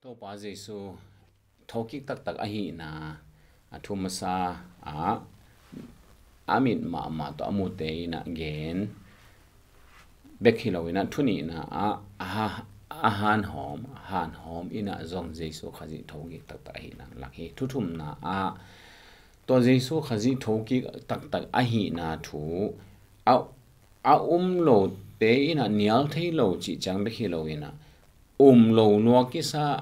to pa Zeisu thokik tak ahih na athumasa amit ma to amute ina gen bekhilowina thuni na han hom ina zong Zeisu khazi thokik tak ahih na lakhi thuthum na to Zeisu khazi thokik tak ahih na thu lo te ina nial thei lo chi chang bekhilowina lo no kisa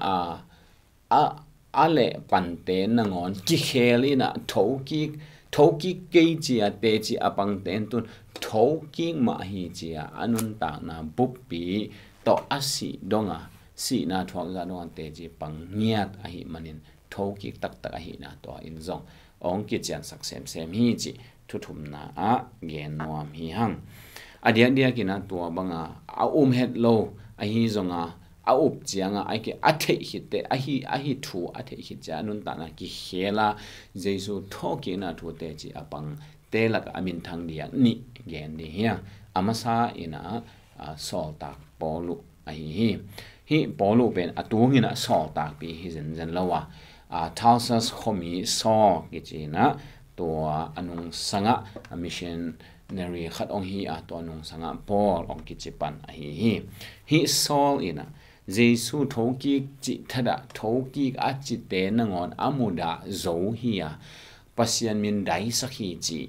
ale pante nangon ki khelina thokik ke chia teci apang ten tun thokik ma hi chia anun ta na buppi to asi donga si na thok za no teci pang niat ahi manin thokik tak ahi na to in zong ong ki chan sak sem hi chi thuthum na gen nuam hi hang dia kina to banga het lo ahi zonga up chianga aike athe hite ahi thu athe hi cha nun ta na ki hela Zeisu thoki na thu te chi apang telak amin thang dia ni gen ni hiang amasa ina sol tak polu hi polu ben atungina sol tak pi hi zen lawa thousands khomi so ki china to anung sanga mission nari khat ong hi to anung sanga pol ong ki chipan hi sol ina Zeisu thokik chi thada thokik a chi te nangon amuda zo hiya pasian min dai sakhi chi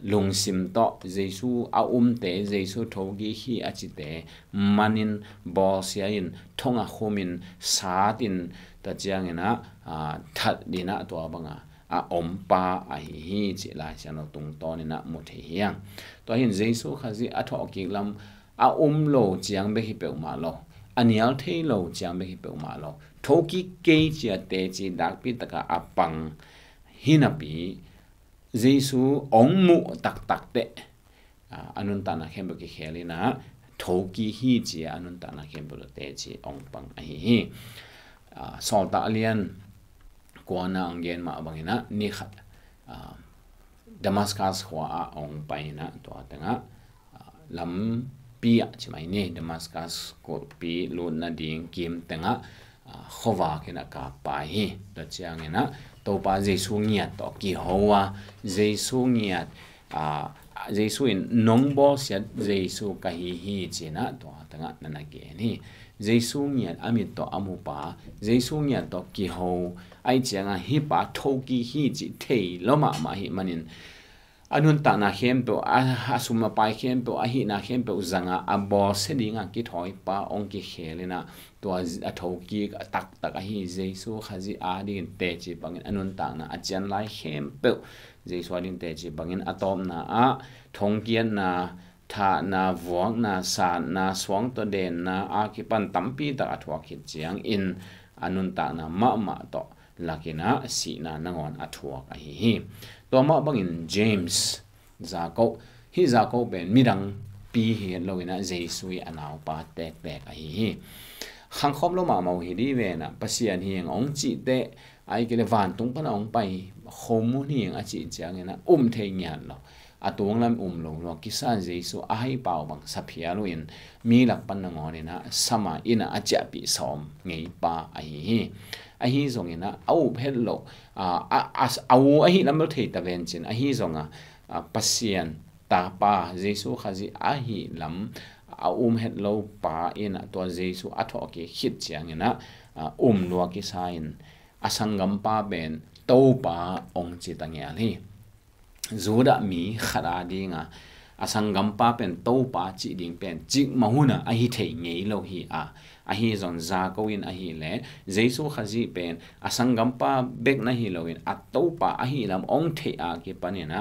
lungsim to Zeisu te Zeisu thoki hi a chi te manin bol siain thonga khomin satin ta chiangena that dina to banga ompa hi chi la chano tung to ni na muthe hiang to hin Zeisu khazi a thokik lam lo chiang be hi pe ma lo anial thei lo chiang be hi pe ma lo thoki ke chia te chi dak pi taka apang hinapi Zeisu ong mu tak te anun ta na khem ki khelina thoki hi chi anun ta na khem te chi ong pang hi solta alian kwana angen ma bangina ni khat Damascus khwa ong paina to atanga lam pia chimai ne Damascus ko pi lun na ding kim tenga khowa kena ka pa hi to chiangena to pa Zeisu ngiat to ki howa Zeisu ngiat Zeisu in nongbo siat Zeisu ka hi china to tanga nana ge ni Zeisu ngiat amit to amupa Zeisu ngiat to ki ho ai chianga hi pa thoki hi chi thei loma ma hi manin anun ta na khem pe asuma pai khem pe ahi na khem pe zanga abo sedinga ki thoi pa ong ki khelena to athoki tak ahi Zeisu khazi adin te chi bangin anun ta na achian lai khem pe Zeisu adin te chi bangin atom na thongkian na tha na vuang na sa na swang to den na ki pan tampi ta athwa khit chiang in anun ta na ma to lakina si na nangon athwa ahi to ma bangin James Zako ben midang pi hi loina Zeisu anaw pa tek ahi khang khom lo ma mau hi di ve na pasian hi ong chi te ai ke le van tung pa ong pai khomu ni a chi chang na thei nyan lo atung lam lo kisan Zeisu ahai pau bang saphia lo in mi lak pan na ngoni na sama ina acha pi som ngei pa ahi zong ina au hello ahi lam thei ta ven chin ahi zonga pasian ta pa Zeisu khazi ahi lam hello pa ina to Zeisu atho ke hit chiang ina lo ki sain asangam pa ben to pa ong chi tangya li zuda mi khara dinga asangam pa pen to pa chi ding pen chik mahuna ahi thei ngei lo hi ahi zon za ko in ahi le Zeisu khazi pen asangam pa bek na hi lo in to pa ahi lam ong the ki panina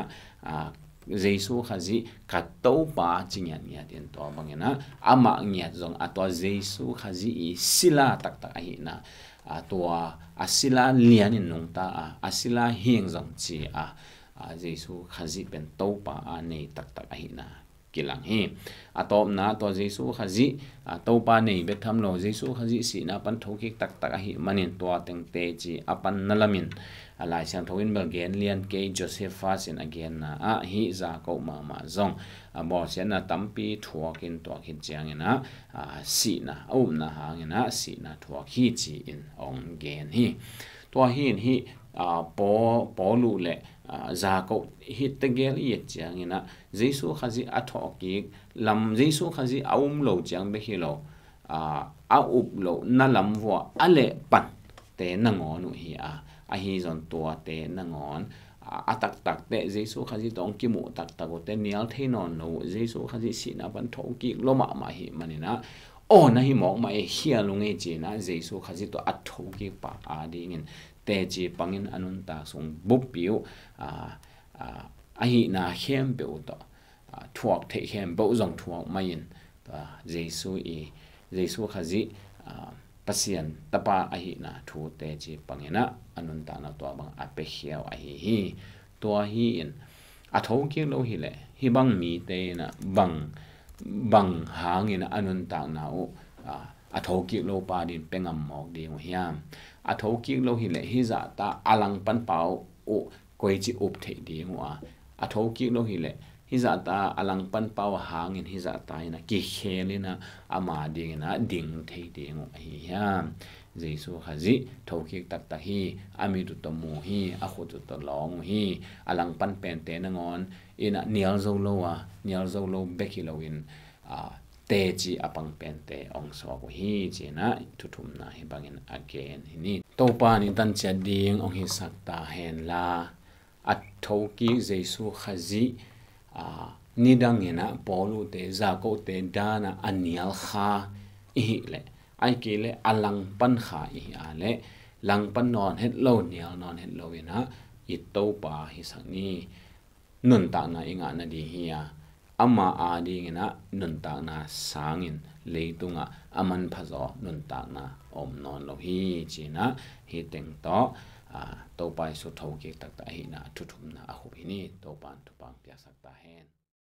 Zeisu khazi ka to pa chingyan nya den to bangena ama nya zong atwa Zeisu khazi sila tak ahi na atwa asila lian in nong ta asila hieng zong chi Zeisu khazi pen to pa nei tak ahi na kilang hi atop na to Zeisu khazi to pa nei be tham lo Zeisu khazi si na pan thokik tak tak hi manin to teng te chi apan nalamin alai sang thoin bel gen lian ke Josepha sin again na hi za ko ma zong bo sian na tampi thuakin to khin chiang ina si na na hangina si na thuak hi chi in ong gen hi to hi po lu le za ko hit te gel yet chiang ina Zeisu khazi athoki lam Zeisu khazi lo chiang be hi lo up lo na lam wa ale pan te na ngon hi hi zon to te na ngon atak tak te Zeisu khazi tong ki mu tak tak te nial the non no Zeisu khazi si na pan thoki lo ma hi manina na hi mok ma hia lunge chi na Zeisu khazi to athoki pa dingin teci pangin anun ta sung bupiu ahi na hem be to thuak the hem bo zong thuak main Zeisu khazi pasian tapa ahi na thu teci pangina anun ta na to bang ape hiao hi to hi in athoki lo hi le hi bang mi te na bang hangin anun ta na athoki lo pa din pengam mok ding hiam athoki lo hi le hi za ta alang pan pau koi chi up the ding athoki lo hi le hi za ta alang pan pau hangin hi za ta ina ki khelina ama ding na ding the ding hiam Zeisu khazi thokik tak ta hi ami tu to mu hi a khu tu to long hi alang pan pen te na ngon ina nial zo lo beki lo in teci apang pente ong so ko hi china thuthum na hi bangin again ni to pa ni tan cha ding ong hi sakta hen la athoki Zeisu khazi nidang ina polu te za ko te dana anial kha hi le ai ke le alang pan kha hi ale lang pan non het lo nial non het lo ina I to pa hi sakni nun ta na inga na di hi ama ding na nun ta na sangin leitunga aman phazo nun ta na om non lo hi china hi teng to pai su thoki tak ta hi na thuthum na a hu ni to pan tu pang pya sakta hen